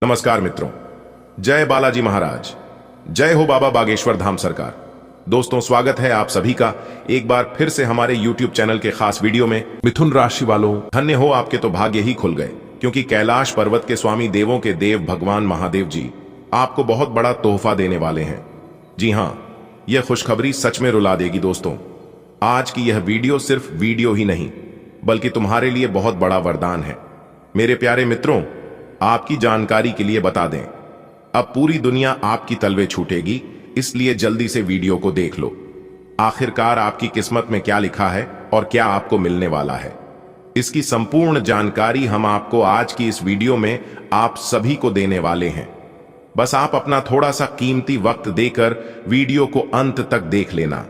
नमस्कार मित्रों, जय बालाजी महाराज, जय हो बाबा बागेश्वर धाम सरकार। दोस्तों, स्वागत है आप सभी का एक बार फिर से हमारे YouTube चैनल के खास वीडियो में। मिथुन राशि वालों, धन्य हो, आपके तो भाग्य ही खुल गए, क्योंकि कैलाश पर्वत के स्वामी देवों के देव भगवान महादेव जी आपको बहुत बड़ा तोहफा देने वाले हैं। जी हां, यह खुशखबरी सच में रुला देगी। दोस्तों, आज की यह वीडियो सिर्फ वीडियो ही नहीं, बल्कि तुम्हारे लिए बहुत बड़ा वरदान है। मेरे प्यारे मित्रों, आपकी जानकारी के लिए बता दें, अब पूरी दुनिया आपकी तलवे छूटेगी, इसलिए जल्दी से वीडियो को देख लो। आखिरकार आपकी किस्मत में क्या लिखा है और क्या आपको मिलने वाला है, इसकी संपूर्ण जानकारी हम आपको आज की इस वीडियो में आप सभी को देने वाले हैं। बस आप अपना थोड़ा सा कीमती वक्त देकर वीडियो को अंत तक देख लेना।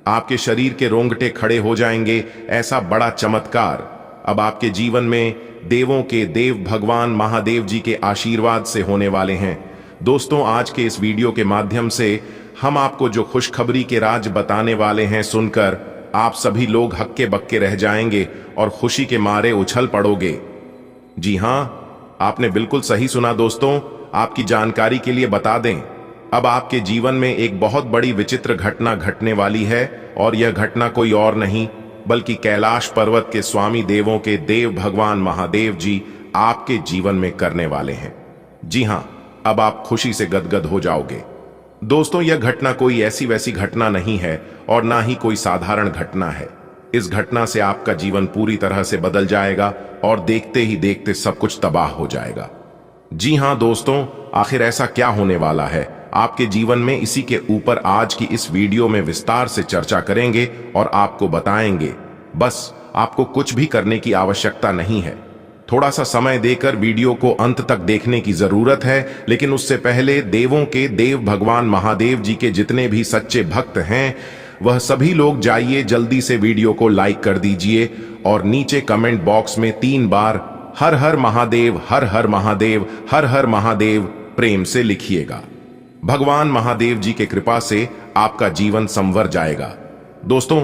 आपके शरीर के रोंगटे खड़े हो जाएंगे। ऐसा बड़ा चमत्कार अब आपके जीवन में देवों के देव भगवान महादेव जी के आशीर्वाद से होने वाले हैं। दोस्तों, आज के इस वीडियो के माध्यम से हम आपको जो खुशखबरी के राज बताने वाले हैं, सुनकर आप सभी लोग हक्के बक्के रह जाएंगे और खुशी के मारे उछल पड़ोगे। जी हां, आपने बिल्कुल सही सुना। दोस्तों, आपकी जानकारी के लिए बता दें, अब आपके जीवन में एक बहुत बड़ी विचित्र घटना घटने वाली है, और यह घटना कोई और नहीं बल्कि कैलाश पर्वत के स्वामी देवों के देव भगवान महादेव जी आपके जीवन में करने वाले हैं। जी हां, अब आप खुशी से गदगद हो जाओगे। दोस्तों, यह घटना कोई ऐसी वैसी घटना नहीं है और ना ही कोई साधारण घटना है। इस घटना से आपका जीवन पूरी तरह से बदल जाएगा और देखते ही देखते सब कुछ तबाह हो जाएगा। जी हां दोस्तों, आखिर ऐसा क्या होने वाला है आपके जीवन में, इसी के ऊपर आज की इस वीडियो में विस्तार से चर्चा करेंगे और आपको बताएंगे। बस आपको कुछ भी करने की आवश्यकता नहीं है, थोड़ा सा समय देकर वीडियो को अंत तक देखने की जरूरत है। लेकिन उससे पहले देवों के देव भगवान महादेव जी के जितने भी सच्चे भक्त हैं, वह सभी लोग जाइए जल्दी से वीडियो को लाइक कर दीजिए और नीचे कमेंट बॉक्स में 3 बार हर हर महादेव, हर हर महादेव, हर हर महादेव प्रेम से लिखिएगा। भगवान महादेव जी के कृपा से आपका जीवन संवर जाएगा। दोस्तों,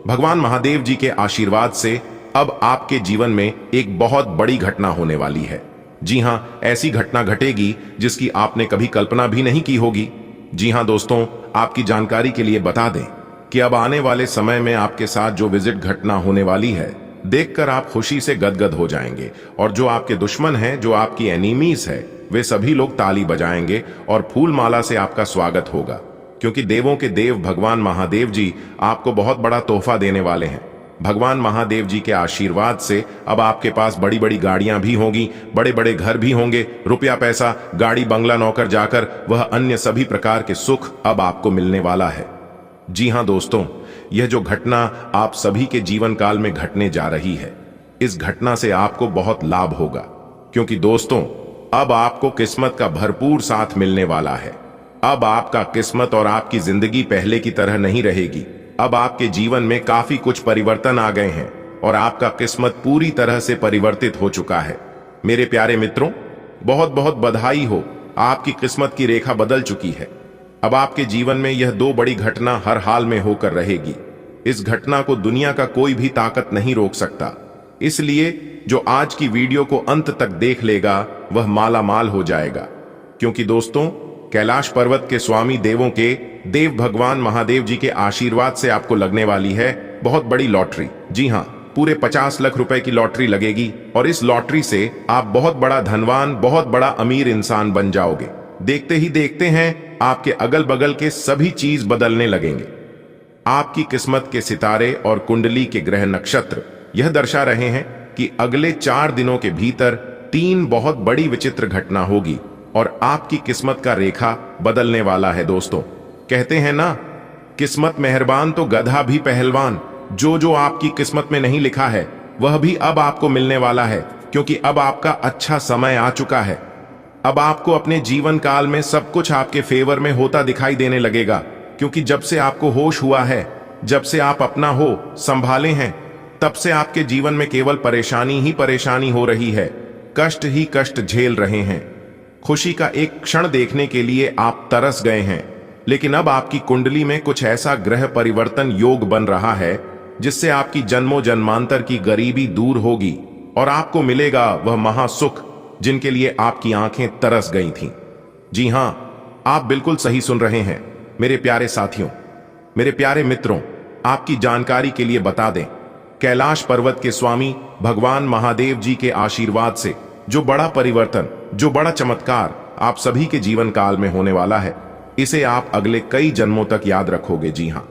भगवान महादेव जी के आशीर्वाद से अब आपके जीवन में एक बहुत बड़ी घटना होने वाली है। जी हां, ऐसी घटना घटेगी जिसकी आपने कभी कल्पना भी नहीं की होगी। जी हां दोस्तों, आपकी जानकारी के लिए बता दें कि अब आने वाले समय में आपके साथ जो विजिट घटना होने वाली है, देखकर आप खुशी से गदगद हो जाएंगे, और जो आपके दुश्मन हैं, जो आपकी एनिमीज है, वे सभी लोग ताली बजाएंगे और फूल माला से आपका स्वागत होगा, क्योंकि देवों के देव भगवान महादेव जी आपको बहुत बड़ा तोहफा देने वाले हैं। भगवान महादेव जी के आशीर्वाद से अब आपके पास बड़ी बड़ी गाड़ियां भी होंगी, बड़े बड़े घर भी होंगे, रुपया पैसा, गाड़ी बंगला नौकर जाकर वह अन्य सभी प्रकार के सुख अब आपको मिलने वाला है। जी हां दोस्तों, यह जो घटना आप सभी के जीवन काल में घटने जा रही है, इस घटना से आपको बहुत लाभ होगा, क्योंकि दोस्तों अब आपको किस्मत का भरपूर साथ मिलने वाला है। अब आपका किस्मत और आपकी जिंदगी पहले की तरह नहीं रहेगी। अब आपके जीवन में काफी कुछ परिवर्तन आ गए हैं और आपका किस्मत पूरी तरह से परिवर्तित हो चुका है। मेरे प्यारे मित्रों, बहुत बहुत बधाई हो, आपकी किस्मत की रेखा बदल चुकी है। अब आपके जीवन में यह 2 बड़ी घटना हर हाल में होकर रहेगी। इस घटना को दुनिया का कोई भी ताकत नहीं रोक सकता, इसलिए जो आज की वीडियो को अंत तक देख लेगा वह माला माल हो जाएगा। क्योंकि दोस्तों, कैलाश पर्वत के स्वामी देवों के देव भगवान महादेव जी के आशीर्वाद से आपको लगने वाली है बहुत बड़ी लॉटरी। जी हां, पूरे 50 लाख रुपए की लॉटरी लगेगी, और इस लॉटरी से आप बहुत बड़ा धनवान, बहुत बड़ा अमीर इंसान बन जाओगे। देखते ही देखते हैं आपके अगल बगल के सभी चीज बदलने लगेंगे। आपकी किस्मत के सितारे और कुंडली के ग्रह नक्षत्र यह दर्शा रहे हैं कि अगले 4 दिनों के भीतर 3 बहुत बड़ी विचित्र घटना होगी और आपकी किस्मत का रेखा बदलने वाला है। दोस्तों, कहते हैं ना, किस्मत मेहरबान तो गधा भी पहलवान। जो जो आपकी किस्मत में नहीं लिखा है वह भी अब आपको मिलने वाला है, क्योंकि अब आपका अच्छा समय आ चुका है। अब आपको अपने जीवन काल में सब कुछ आपके फेवर में होता दिखाई देने लगेगा, क्योंकि जब से आपको होश हुआ है, जब से आप अपना हो संभाले हैं, तब से आपके जीवन में केवल परेशानी ही परेशानी हो रही है, कष्ट ही कष्ट झेल रहे हैं। खुशी का एक क्षण देखने के लिए आप तरस गए हैं, लेकिन अब आपकी कुंडली में कुछ ऐसा ग्रह परिवर्तन योग बन रहा है जिससे आपकी जन्मों जन्मांतर की गरीबी दूर होगी और आपको मिलेगा वह महासुख जिनके लिए आपकी आंखें तरस गई थीं। जी हां, आप बिल्कुल सही सुन रहे हैं मेरे प्यारे साथियों, मेरे प्यारे मित्रों। आपकी जानकारी के लिए बता दें, कैलाश पर्वत के स्वामी भगवान महादेव जी के आशीर्वाद से जो बड़ा परिवर्तन, जो बड़ा चमत्कार आप सभी के जीवन काल में होने वाला है, इसे आप अगले कई जन्मों तक याद रखोगे। जी हां,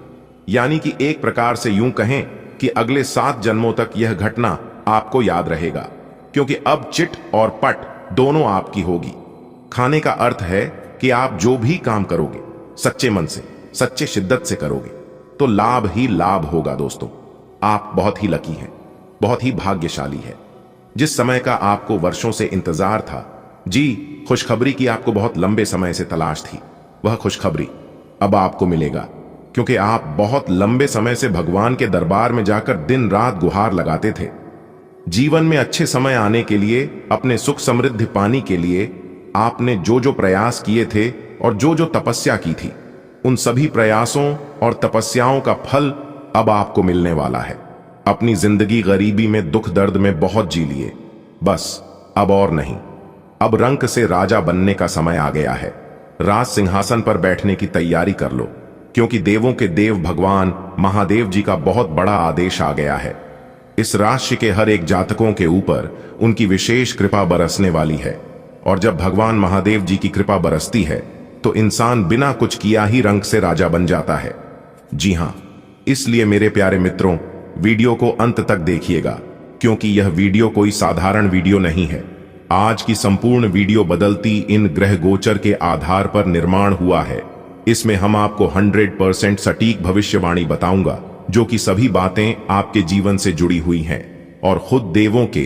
यानी कि एक प्रकार से यूं कहें कि अगले 7 जन्मों तक यह घटना आपको याद रहेगा, क्योंकि अब चिट और पट दोनों आपकी होगी। खाने का अर्थ है कि आप जो भी काम करोगे सच्चे मन से, सच्चे शिद्दत से करोगे तो लाभ ही लाभ होगा। दोस्तों, आप बहुत ही लकी हैं, बहुत ही भाग्यशाली है। जिस समय का आपको वर्षों से इंतजार था, जी खुशखबरी की आपको बहुत लंबे समय से तलाश थी, वह खुशखबरी अब आपको मिलेगा, क्योंकि आप बहुत लंबे समय से भगवान के दरबार में जाकर दिन रात गुहार लगाते थे। जीवन में अच्छे समय आने के लिए, अपने सुख समृद्धि पाने के लिए आपने जो जो प्रयास किए थे और जो जो तपस्या की थी, उन सभी प्रयासों और तपस्याओं का फल अब आपको मिलने वाला है। अपनी जिंदगी गरीबी में, दुख दर्द में बहुत जी लिए, बस अब और नहीं। अब रंक से राजा बनने का समय आ गया है। राज सिंहासन पर बैठने की तैयारी कर लो, क्योंकि देवों के देव भगवान महादेव जी का बहुत बड़ा आदेश आ गया है। इस राशि के हर एक जातकों के ऊपर उनकी विशेष कृपा बरसने वाली है, और जब भगवान महादेव जी की कृपा बरसती है तो इंसान बिना कुछ किया ही रंक से राजा बन जाता है। जी हां, इसलिए मेरे प्यारे मित्रों, वीडियो को अंत तक देखिएगा, क्योंकि यह वीडियो कोई साधारण वीडियो नहीं है। आज की संपूर्ण वीडियो बदलती इन ग्रह गोचर के आधार पर निर्माण हुआ है। इसमें हम आपको 100% सटीक भविष्यवाणी बताऊंगा, जो कि सभी बातें आपके जीवन से जुड़ी हुई हैं, और खुद देवों के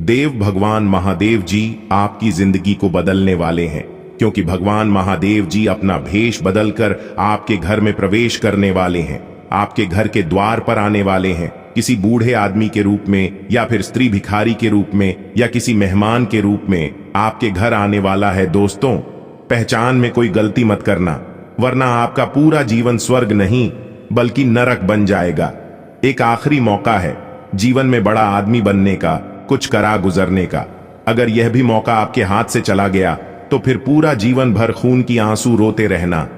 देव भगवान महादेव जी आपकी जिंदगी को बदलने वाले हैं, क्योंकि भगवान महादेव जी अपना भेष बदलकर आपके घर में प्रवेश करने वाले हैं, आपके घर के द्वार पर आने वाले हैं, किसी बूढ़े आदमी के रूप में, या फिर स्त्री भिखारी के रूप में, या किसी मेहमान के रूप में आपके घर आने वाला है। दोस्तों, पहचान में कोई गलती मत करना, वरना आपका पूरा जीवन स्वर्ग नहीं बल्कि नरक बन जाएगा। एक आखिरी मौका है जीवन में बड़ा आदमी बनने का, कुछ करा गुजरने का। अगर यह भी मौका आपके हाथ से चला गया तो फिर पूरा जीवन भर खून की आंसू रोते रहना।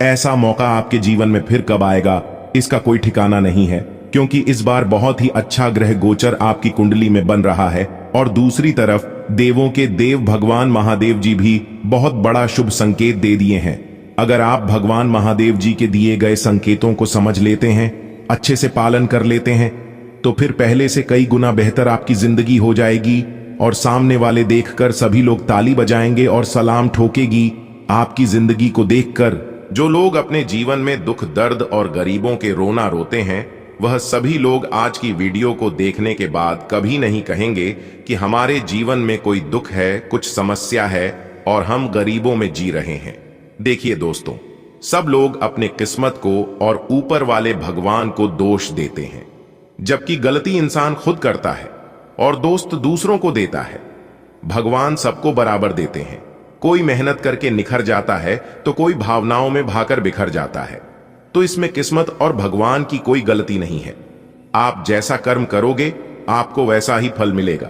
ऐसा मौका आपके जीवन में फिर कब आएगा, इसका कोई ठिकाना नहीं है, क्योंकि इस बार बहुत ही अच्छा ग्रह गोचर आपकी कुंडली में बन रहा है, और दूसरी तरफ देवों के देव भगवान महादेव जी भी बहुत बड़ा शुभ संकेत दे दिए हैं। अगर आप भगवान महादेव जी के दिए गए संकेतों को समझ लेते हैं, अच्छे से पालन कर लेते हैं, तो फिर पहले से कई गुना बेहतर आपकी जिंदगी हो जाएगी, और सामने वाले देखकर सभी लोग ताली बजाएंगे और सलाम ठोकेगी आपकी जिंदगी को देखकर। जो लोग अपने जीवन में दुख दर्द और गरीबों के रोना रोते हैं, वह सभी लोग आज की वीडियो को देखने के बाद कभी नहीं कहेंगे कि हमारे जीवन में कोई दुख है, कुछ समस्या है और हम गरीबों में जी रहे हैं। देखिए दोस्तों, सब लोग अपने किस्मत को और ऊपर वाले भगवान को दोष देते हैं, जबकि गलती इंसान खुद करता है और दोस्त दूसरों को देता है। भगवान सबको बराबर देते हैं। कोई मेहनत करके निखर जाता है तो कोई भावनाओं में भाकर बिखर जाता है। तो इसमें किस्मत और भगवान की कोई गलती नहीं है। आप जैसा कर्म करोगे आपको वैसा ही फल मिलेगा।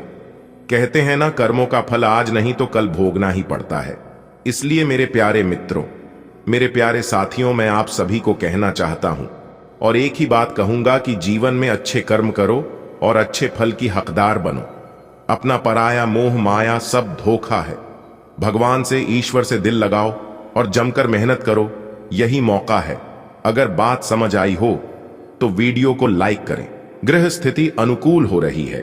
कहते हैं ना, कर्मों का फल आज नहीं तो कल भोगना ही पड़ता है। इसलिए मेरे प्यारे मित्रों, मेरे प्यारे साथियों, मैं आप सभी को कहना चाहता हूं और एक ही बात कहूंगा कि जीवन में अच्छे कर्म करो और अच्छे फल की हकदार बनो। अपना पराया मोह माया सब धोखा है। भगवान से, ईश्वर से दिल लगाओ और जमकर मेहनत करो, यही मौका है। अगर बात समझ आई हो तो वीडियो को लाइक करें। ग्रह स्थिति अनुकूल हो रही है,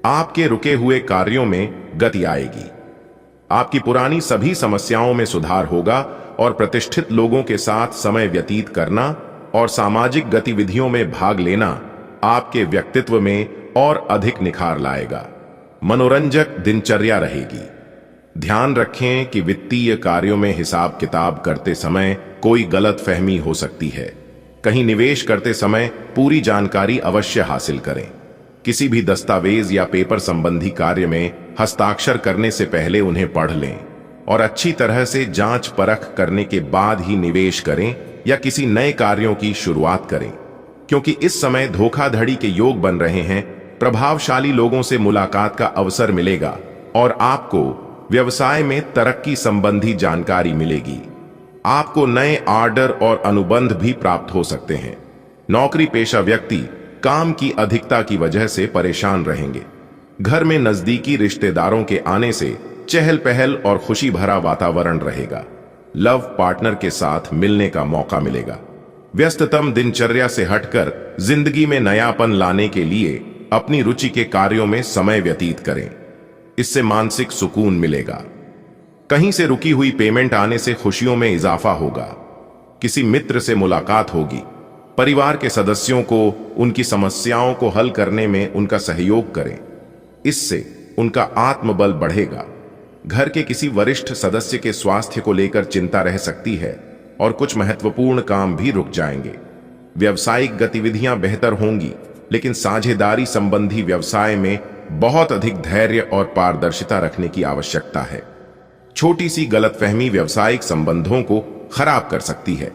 आपके रुके हुए कार्यों में गति आएगी, आपकी पुरानी सभी समस्याओं में सुधार होगा और प्रतिष्ठित लोगों के साथ समय व्यतीत करना और सामाजिक गतिविधियों में भाग लेना आपके व्यक्तित्व में और अधिक निखार लाएगा। मनोरंजक दिनचर्या रहेगी। ध्यान रखें कि वित्तीय कार्यों में हिसाब किताब करते समय कोई गलत फहमी हो सकती है। कहीं निवेश करते समय पूरी जानकारी अवश्य हासिल करें। किसी भी दस्तावेज या पेपर संबंधी कार्य में हस्ताक्षर करने से पहले उन्हें पढ़ लें और अच्छी तरह से जांच परख करने के बाद ही निवेश करें या किसी नए कार्यों की शुरुआत करें, क्योंकि इस समय धोखाधड़ी के योग बन रहे हैं। प्रभावशाली लोगों से मुलाकात का अवसर मिलेगा और आपको व्यवसाय में तरक्की संबंधी जानकारी मिलेगी। आपको नए ऑर्डर और अनुबंध भी प्राप्त हो सकते हैं। नौकरी पेशा व्यक्ति काम की अधिकता की वजह से परेशान रहेंगे। घर में नजदीकी रिश्तेदारों के आने से चहल पहल और खुशी भरा वातावरण रहेगा। लव पार्टनर के साथ मिलने का मौका मिलेगा। व्यस्ततम दिनचर्या से हटकर जिंदगी में नयापन लाने के लिए अपनी रुचि के कार्यों में समय व्यतीत करें। इससे मानसिक सुकून मिलेगा। कहीं से रुकी हुई पेमेंट आने से खुशियों में इजाफा होगा। किसी मित्र से मुलाकात होगी। परिवार के सदस्यों को उनकी समस्याओं को हल करने में उनका सहयोग करें। इससे उनका आत्मबल बढ़ेगा। घर के किसी वरिष्ठ सदस्य के स्वास्थ्य को लेकर चिंता रह सकती है और कुछ महत्वपूर्ण काम भी रुक जाएंगे। व्यावसायिक गतिविधियां बेहतर होंगी, लेकिन साझेदारी संबंधी व्यवसाय में बहुत अधिक धैर्य और पारदर्शिता रखने की आवश्यकता है। छोटी सी गलतफहमी व्यावसायिक संबंधों को खराब कर सकती है।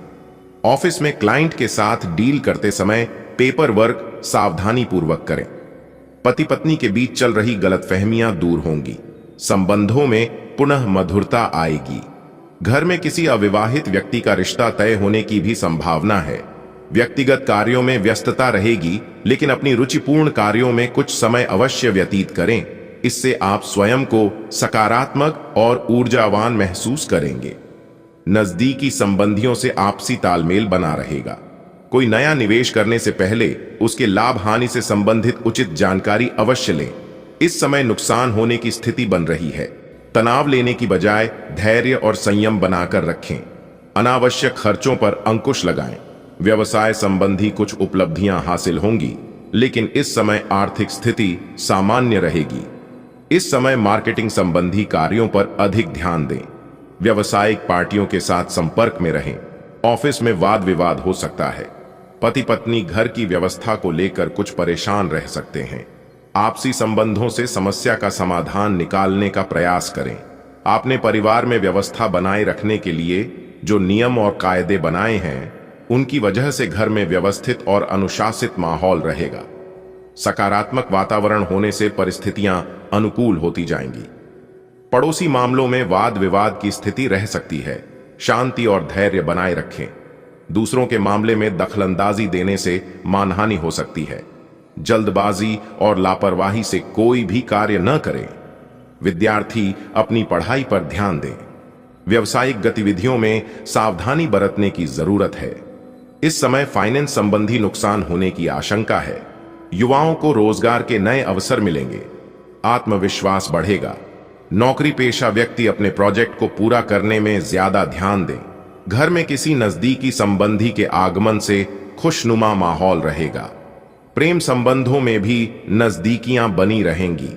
ऑफिस में क्लाइंट के साथ डील करते समय पेपर वर्क सावधानी पूर्वक करें। पति पत्नी के बीच चल रही गलतफहमियां दूर होंगी। संबंधों में पुनः मधुरता आएगी। घर में किसी अविवाहित व्यक्ति का रिश्ता तय होने की भी संभावना है। व्यक्तिगत कार्यों में व्यस्तता रहेगी, लेकिन अपनी रुचिपूर्ण कार्यों में कुछ समय अवश्य व्यतीत करें। इससे आप स्वयं को सकारात्मक और ऊर्जावान महसूस करेंगे। नजदीकी संबंधियों से आपसी तालमेल बना रहेगा। कोई नया निवेश करने से पहले उसके लाभ हानि से संबंधित उचित जानकारी अवश्य लें। इस समय नुकसान होने की स्थिति बन रही है। तनाव लेने की बजाय धैर्य और संयम बनाकर रखें। अनावश्यक खर्चों पर अंकुश लगाएं। व्यवसाय संबंधी कुछ उपलब्धियां हासिल होंगी, लेकिन इस समय आर्थिक स्थिति सामान्य रहेगी। इस समय मार्केटिंग संबंधी कार्यों पर अधिक ध्यान दें। व्यावसायिक पार्टियों के साथ संपर्क में रहें। ऑफिस में वाद विवाद हो सकता है। पति पत्नी घर की व्यवस्था को लेकर कुछ परेशान रह सकते हैं। आपसी संबंधों से समस्या का समाधान निकालने का प्रयास करें। आपने परिवार में व्यवस्था बनाए रखने के लिए जो नियम और कायदे बनाए हैं, उनकी वजह से घर में व्यवस्थित और अनुशासित माहौल रहेगा। सकारात्मक वातावरण होने से परिस्थितियां अनुकूल होती जाएंगी। पड़ोसी मामलों में वाद विवाद की स्थिति रह सकती है। शांति और धैर्य बनाए रखें। दूसरों के मामले में दखलंदाजी देने से मानहानि हो सकती है। जल्दबाजी और लापरवाही से कोई भी कार्य न करें। विद्यार्थी अपनी पढ़ाई पर ध्यान दें। व्यावसायिक गतिविधियों में सावधानी बरतने की जरूरत है। इस समय फाइनेंस संबंधी नुकसान होने की आशंका है। युवाओं को रोजगार के नए अवसर मिलेंगे। आत्मविश्वास बढ़ेगा। नौकरी पेशा व्यक्ति अपने प्रोजेक्ट को पूरा करने में ज्यादा ध्यान दें। घर में किसी नजदीकी संबंधी के आगमन से खुशनुमा माहौल रहेगा। प्रेम संबंधों में भी नजदीकियां बनी रहेंगी।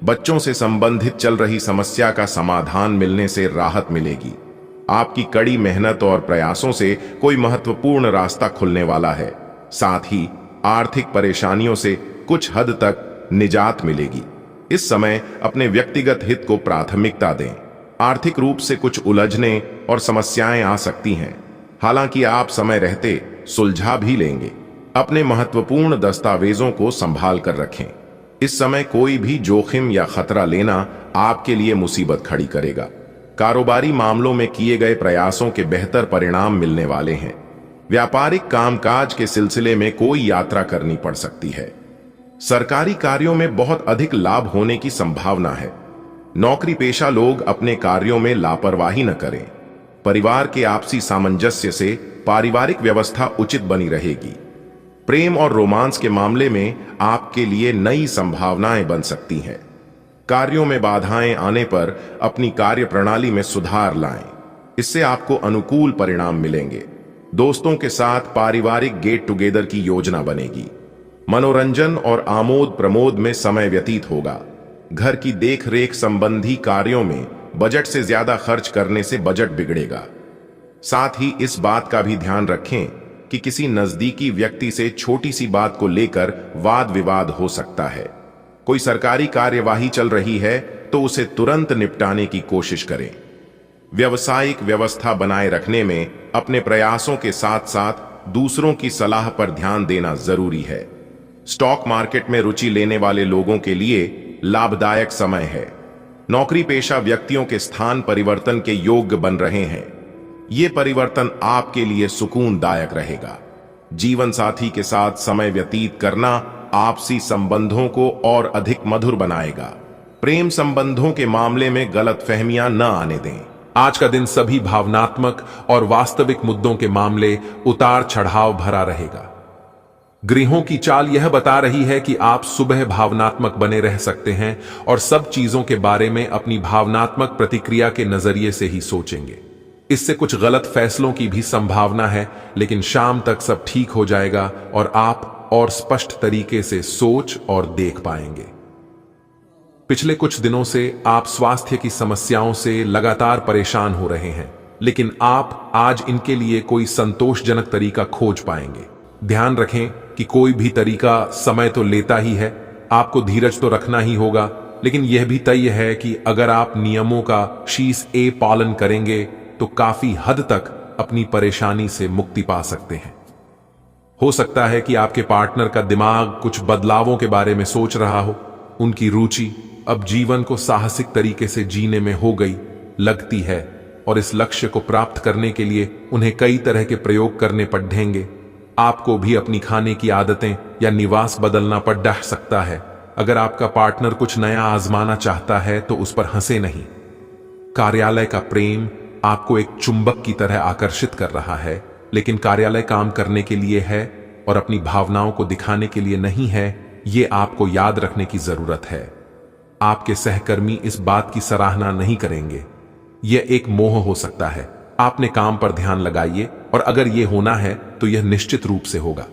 बच्चों से संबंधित चल रही समस्या का समाधान मिलने से राहत मिलेगी। आपकी कड़ी मेहनत और प्रयासों से कोई महत्वपूर्ण रास्ता खुलने वाला है। साथ ही आर्थिक परेशानियों से कुछ हद तक निजात मिलेगी। इस समय अपने व्यक्तिगत हित को प्राथमिकता दें। आर्थिक रूप से कुछ उलझने और समस्याएं आ सकती हैं, हालांकि आप समय रहते सुलझा भी लेंगे। अपने महत्वपूर्ण दस्तावेजों को संभाल कर रखें। इस समय कोई भी जोखिम या खतरा लेना आपके लिए मुसीबत खड़ी करेगा। कारोबारी मामलों में किए गए प्रयासों के बेहतर परिणाम मिलने वाले हैं। व्यापारिक कामकाज के सिलसिले में कोई यात्रा करनी पड़ सकती है। सरकारी कार्यों में बहुत अधिक लाभ होने की संभावना है। नौकरी पेशा लोग अपने कार्यों में लापरवाही न करें। परिवार के आपसी सामंजस्य से पारिवारिक व्यवस्था उचित बनी रहेगी। प्रेम और रोमांस के मामले में आपके लिए नई संभावनाएं बन सकती हैं। कार्यों में बाधाएं आने पर अपनी कार्य प्रणाली में सुधार लाएं। इससे आपको अनुकूल परिणाम मिलेंगे। दोस्तों के साथ पारिवारिक गेट टुगेदर की योजना बनेगी। मनोरंजन और आमोद प्रमोद में समय व्यतीत होगा। घर की देखरेख संबंधी कार्यों में बजट से ज्यादा खर्च करने से बजट बिगड़ेगा। साथ ही इस बात का भी ध्यान रखें कि किसी नजदीकी व्यक्ति से छोटी सी बात को लेकर वाद विवाद हो सकता है। कोई सरकारी कार्यवाही चल रही है तो उसे तुरंत निपटाने की कोशिश करें। व्यावसायिक व्यवस्था बनाए रखने में अपने प्रयासों के साथ साथ दूसरों की सलाह पर ध्यान देना जरूरी है। स्टॉक मार्केट में रुचि लेने वाले लोगों के लिए लाभदायक समय है। नौकरी पेशा व्यक्तियों के स्थान परिवर्तन के योग्य बन रहे हैं। ये परिवर्तन आपके लिए सुकूनदायक रहेगा। जीवन साथी के साथ समय व्यतीत करना आपसी संबंधों को और अधिक मधुर बनाएगा। प्रेम संबंधों के मामले में गलतफहमियां न आने दें। आज का दिन सभी भावनात्मक और वास्तविक मुद्दों के मामले उतार चढ़ाव भरा रहेगा। ग्रहों की चाल यह बता रही है कि आप सुबह भावनात्मक बने रह सकते हैं और सब चीजों के बारे में अपनी भावनात्मक प्रतिक्रिया के नजरिए से ही सोचेंगे। इससे कुछ गलत फैसलों की भी संभावना है, लेकिन शाम तक सब ठीक हो जाएगा और आप और स्पष्ट तरीके से सोच और देख पाएंगे। पिछले कुछ दिनों से आप स्वास्थ्य की समस्याओं से लगातार परेशान हो रहे हैं, लेकिन आप आज इनके लिए कोई संतोषजनक तरीका खोज पाएंगे। ध्यान रखें कि कोई भी तरीका समय तो लेता ही है, आपको धीरज तो रखना ही होगा, लेकिन यह भी तय है कि अगर आप नियमों का शीश ए पालन करेंगे तो काफी हद तक अपनी परेशानी से मुक्ति पा सकते हैं। हो सकता है कि आपके पार्टनर का दिमाग कुछ बदलावों के बारे में सोच रहा हो। उनकी रुचि अब जीवन को साहसिक तरीके से जीने में हो गई लगती है और इस लक्ष्य को प्राप्त करने के लिए उन्हें कई तरह के प्रयोग करने पड़ेंगे। आपको भी अपनी खाने की आदतें या निवास बदलना पड़ सकता है। अगर आपका पार्टनर कुछ नया आजमाना चाहता है तो उस पर हंसे नहीं। कार्यालय का प्रेम आपको एक चुंबक की तरह आकर्षित कर रहा है, लेकिन कार्यालय काम करने के लिए है और अपनी भावनाओं को दिखाने के लिए नहीं है। ये आपको याद रखने की जरूरत है। आपके सहकर्मी इस बात की सराहना नहीं करेंगे। यह एक मोह हो सकता है। आपने काम पर ध्यान लगाइए और अगर यह होना है तो यह निश्चित रूप से होगा,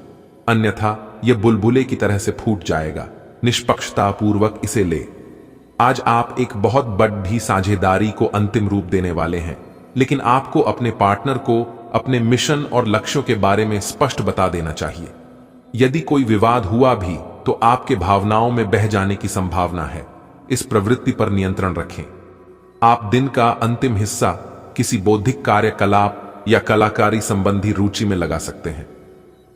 अन्यथा यह बुलबुले की तरह से फूट जाएगा। निष्पक्षतापूर्वक इसे ले। आज आप एक बहुत बड़ी साझेदारी को अंतिम रूप देने वाले हैं, लेकिन आपको अपने पार्टनर को अपने मिशन और लक्ष्यों के बारे में स्पष्ट बता देना चाहिए। यदि कोई विवाद हुआ भी तो आपके भावनाओं में बह जाने की संभावना है। इस प्रवृत्ति पर नियंत्रण रखें। आप दिन का अंतिम हिस्सा किसी बौद्धिक कार्यकलाप या कलाकारी संबंधी रुचि में लगा सकते हैं।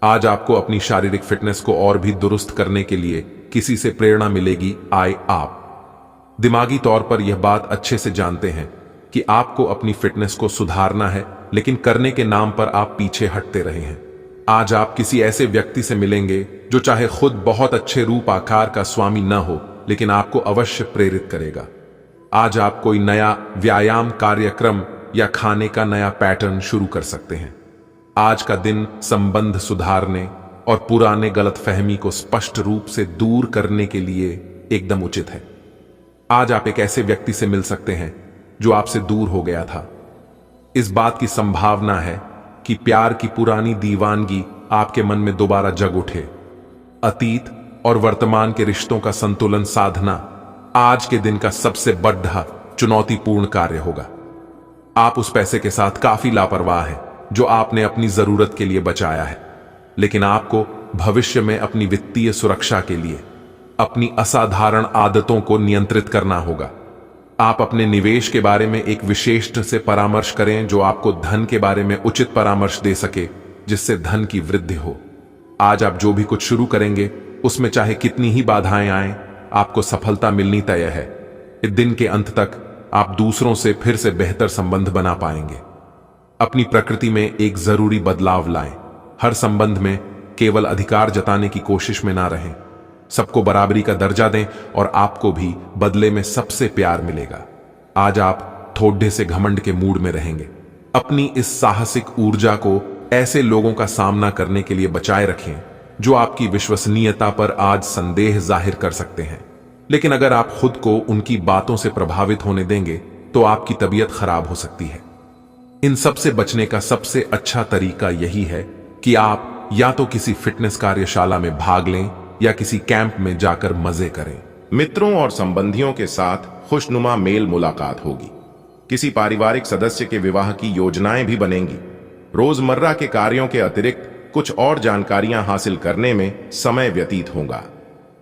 आज आपको अपनी शारीरिक फिटनेस को और भी दुरुस्त करने के लिए किसी से प्रेरणा मिलेगी। आप दिमागी तौर पर यह बात अच्छे से जानते हैं कि आपको अपनी फिटनेस को सुधारना है, लेकिन करने के नाम पर आप पीछे हटते रहे हैं। आज आप किसी ऐसे व्यक्ति से मिलेंगे जो चाहे खुद बहुत अच्छे रूप आकार का स्वामी न हो, लेकिन आपको अवश्य प्रेरित करेगा। आज आप कोई नया व्यायाम कार्यक्रम या खाने का नया पैटर्न शुरू कर सकते हैं। आज का दिन संबंध सुधारने और पुराने गलतफहमी को स्पष्ट रूप से दूर करने के लिए एकदम उचित है। आज आप एक ऐसे व्यक्ति से मिल सकते हैं जो आपसे दूर हो गया था। इस बात की संभावना है कि प्यार की पुरानी दीवानगी आपके मन में दोबारा जग उठे। अतीत और वर्तमान के रिश्तों का संतुलन साधना आज के दिन का सबसे बड़ा चुनौतीपूर्ण कार्य होगा। आप उस पैसे के साथ काफी लापरवाह हैं जो आपने अपनी जरूरत के लिए बचाया है, लेकिन आपको भविष्य में अपनी वित्तीय सुरक्षा के लिए अपनी असाधारण आदतों को नियंत्रित करना होगा। आप अपने निवेश के बारे में एक विशेषज्ञ से परामर्श करें जो आपको धन के बारे में उचित परामर्श दे सके, जिससे धन की वृद्धि हो। आज आप जो भी कुछ शुरू करेंगे उसमें चाहे कितनी ही बाधाएं आएं, आपको सफलता मिलनी तय है। इस दिन के अंत तक आप दूसरों से फिर से बेहतर संबंध बना पाएंगे। अपनी प्रकृति में एक जरूरी बदलाव लाएं। हर संबंध में केवल अधिकार जताने की कोशिश में ना रहें। सबको बराबरी का दर्जा दें और आपको भी बदले में सबसे प्यार मिलेगा। आज आप थोड़े से घमंड के मूड में रहेंगे। अपनी इस साहसिक ऊर्जा को ऐसे लोगों का सामना करने के लिए बचाए रखें जो आपकी विश्वसनीयता पर आज संदेह जाहिर कर सकते हैं, लेकिन अगर आप खुद को उनकी बातों से प्रभावित होने देंगे तो आपकी तबीयत खराब हो सकती है। इन सब से बचने का सबसे अच्छा तरीका यही है कि आप या तो किसी फिटनेस कार्यशाला में भाग लें या किसी कैंप में जाकर मजे करें। मित्रों और संबंधियों के साथ खुशनुमा मेल मुलाकात होगी। किसी पारिवारिक सदस्य के विवाह की योजनाएं भी बनेंगी। रोजमर्रा के कार्यों के अतिरिक्त कुछ और जानकारियां हासिल करने में समय व्यतीत होगा।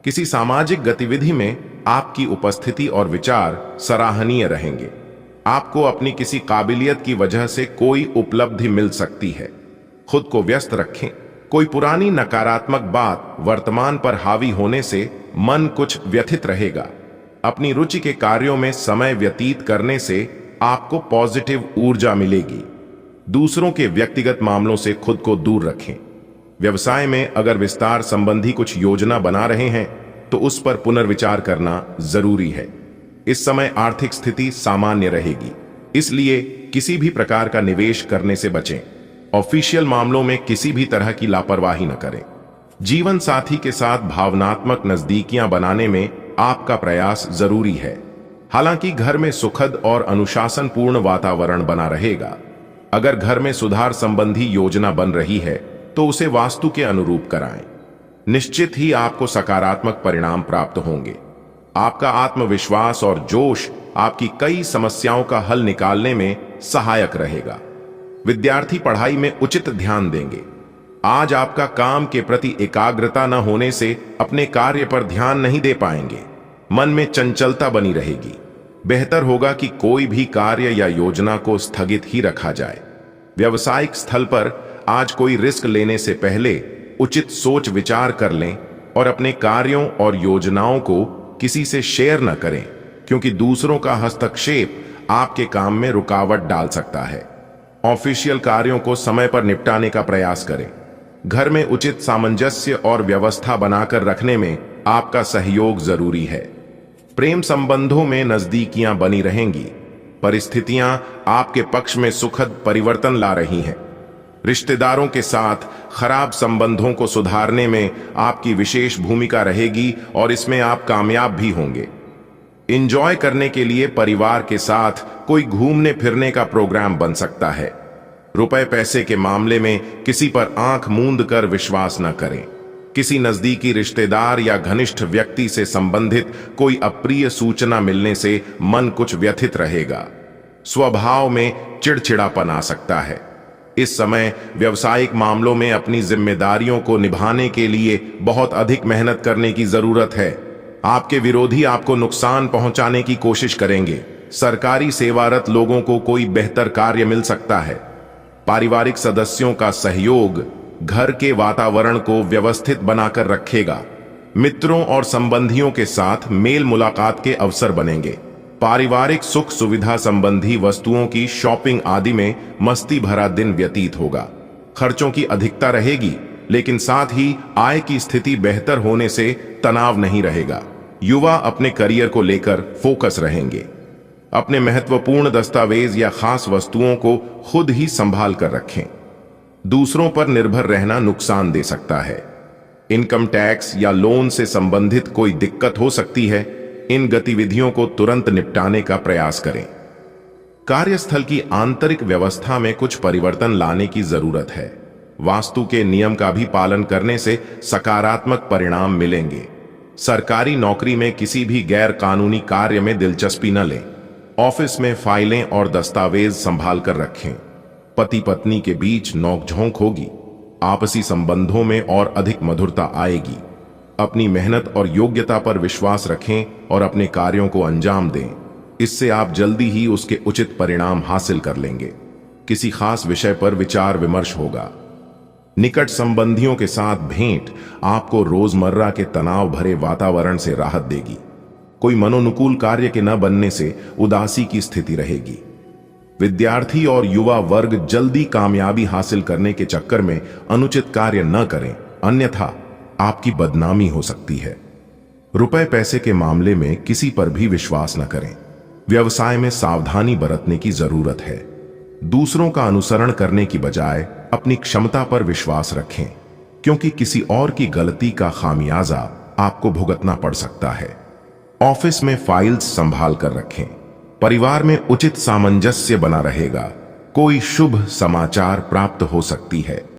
किसी सामाजिक गतिविधि में आपकी उपस्थिति और विचार सराहनीय रहेंगे। आपको अपनी किसी काबिलियत की वजह से कोई उपलब्धि मिल सकती है। खुद को व्यस्त रखें। कोई पुरानी नकारात्मक बात वर्तमान पर हावी होने से मन कुछ व्यथित रहेगा। अपनी रुचि के कार्यों में समय व्यतीत करने से आपको पॉजिटिव ऊर्जा मिलेगी। दूसरों के व्यक्तिगत मामलों से खुद को दूर रखें। व्यवसाय में अगर विस्तार संबंधी कुछ योजना बना रहे हैं तो उस पर पुनर्विचार करना जरूरी है। इस समय आर्थिक स्थिति सामान्य रहेगी, इसलिए किसी भी प्रकार का निवेश करने से बचें। ऑफिशियल मामलों में किसी भी तरह की लापरवाही न करें। जीवन साथी के साथ भावनात्मक नजदीकियां बनाने में आपका प्रयास जरूरी है। हालांकि घर में सुखद और अनुशासनपूर्ण वातावरण बना रहेगा। अगर घर में सुधार संबंधी योजना बन रही है तो उसे वास्तु के अनुरूप कराएं। निश्चित ही आपको सकारात्मक परिणाम प्राप्त होंगे। आपका आत्मविश्वास और जोश आपकी कई समस्याओं का हल निकालने में सहायक रहेगा। विद्यार्थी पढ़ाई में उचित ध्यान देंगे। आज आपका काम के प्रति एकाग्रता न होने से अपने कार्य पर ध्यान नहीं दे पाएंगे। मन में चंचलता बनी रहेगी। बेहतर होगा कि कोई भी कार्य या योजना को स्थगित ही रखा जाए। व्यावसायिक स्थल पर आज कोई रिस्क लेने से पहले उचित सोच विचार कर लें और अपने कार्यों और योजनाओं को किसी से शेयर न करें, क्योंकि दूसरों का हस्तक्षेप आपके काम में रुकावट डाल सकता है। ऑफिशियल कार्यों को समय पर निपटाने का प्रयास करें। घर में उचित सामंजस्य और व्यवस्था बनाकर रखने में आपका सहयोग जरूरी है। प्रेम संबंधों में नजदीकियां बनी रहेंगी। परिस्थितियां आपके पक्ष में सुखद परिवर्तन ला रही हैं। रिश्तेदारों के साथ खराब संबंधों को सुधारने में आपकी विशेष भूमिका रहेगी और इसमें आप कामयाब भी होंगे। एंजॉय करने के लिए परिवार के साथ कोई घूमने फिरने का प्रोग्राम बन सकता है। रुपए पैसे के मामले में किसी पर आंख मूंद कर विश्वास न करें। किसी नजदीकी रिश्तेदार या घनिष्ठ व्यक्ति से संबंधित कोई अप्रिय सूचना मिलने से मन कुछ व्यथित रहेगा। स्वभाव में चिड़चिड़ापन आ सकता है। इस समय व्यावसायिक मामलों में अपनी जिम्मेदारियों को निभाने के लिए बहुत अधिक मेहनत करने की जरूरत है। आपके विरोधी आपको नुकसान पहुंचाने की कोशिश करेंगे। सरकारी सेवारत लोगों को कोई बेहतर कार्य मिल सकता है। पारिवारिक सदस्यों का सहयोग घर के वातावरण को व्यवस्थित बनाकर रखेगा। मित्रों और संबंधियों के साथ मेल मुलाकात के अवसर बनेंगे। पारिवारिक सुख सुविधा संबंधी वस्तुओं की शॉपिंग आदि में मस्ती भरा दिन व्यतीत होगा। खर्चों की अधिकता रहेगी, लेकिन साथ ही आय की स्थिति बेहतर होने से तनाव नहीं रहेगा। युवा अपने करियर को लेकर फोकस रहेंगे। अपने महत्वपूर्ण दस्तावेज या खास वस्तुओं को खुद ही संभाल कर रखें। दूसरों पर निर्भर रहना नुकसान दे सकता है। इनकम टैक्स या लोन से संबंधित कोई दिक्कत हो सकती है। इन गतिविधियों को तुरंत निपटाने का प्रयास करें। कार्यस्थल की आंतरिक व्यवस्था में कुछ परिवर्तन लाने की जरूरत है। वास्तु के नियम का भी पालन करने से सकारात्मक परिणाम मिलेंगे। सरकारी नौकरी में किसी भी गैर कानूनी कार्य में दिलचस्पी न लें। ऑफिस में फाइलें और दस्तावेज संभाल कर रखें। पति पत्नी के बीच नोकझोंक होगी। आपसी संबंधों में और अधिक मधुरता आएगी। अपनी मेहनत और योग्यता पर विश्वास रखें और अपने कार्यों को अंजाम दें। इससे आप जल्दी ही उसके उचित परिणाम हासिल कर लेंगे। किसी खास विषय पर विचार विमर्श होगा। निकट संबंधियों के साथ भेंट आपको रोजमर्रा के तनाव भरे वातावरण से राहत देगी। कोई मनोनुकूल कार्य के न बनने से उदासी की स्थिति रहेगी। विद्यार्थी और युवा वर्ग जल्दी कामयाबी हासिल करने के चक्कर में अनुचित कार्य न करें, अन्यथा आपकी बदनामी हो सकती है। रुपए पैसे के मामले में किसी पर भी विश्वास न करें। व्यवसाय में सावधानी बरतने की जरूरत है। दूसरों का अनुसरण करने की बजाय अपनी क्षमता पर विश्वास रखें, क्योंकि किसी और की गलती का खामियाजा आपको भुगतना पड़ सकता है। ऑफिस में फाइल्स संभाल कर रखें। परिवार में उचित सामंजस्य बना रहेगा। कोई शुभ समाचार प्राप्त हो सकती है।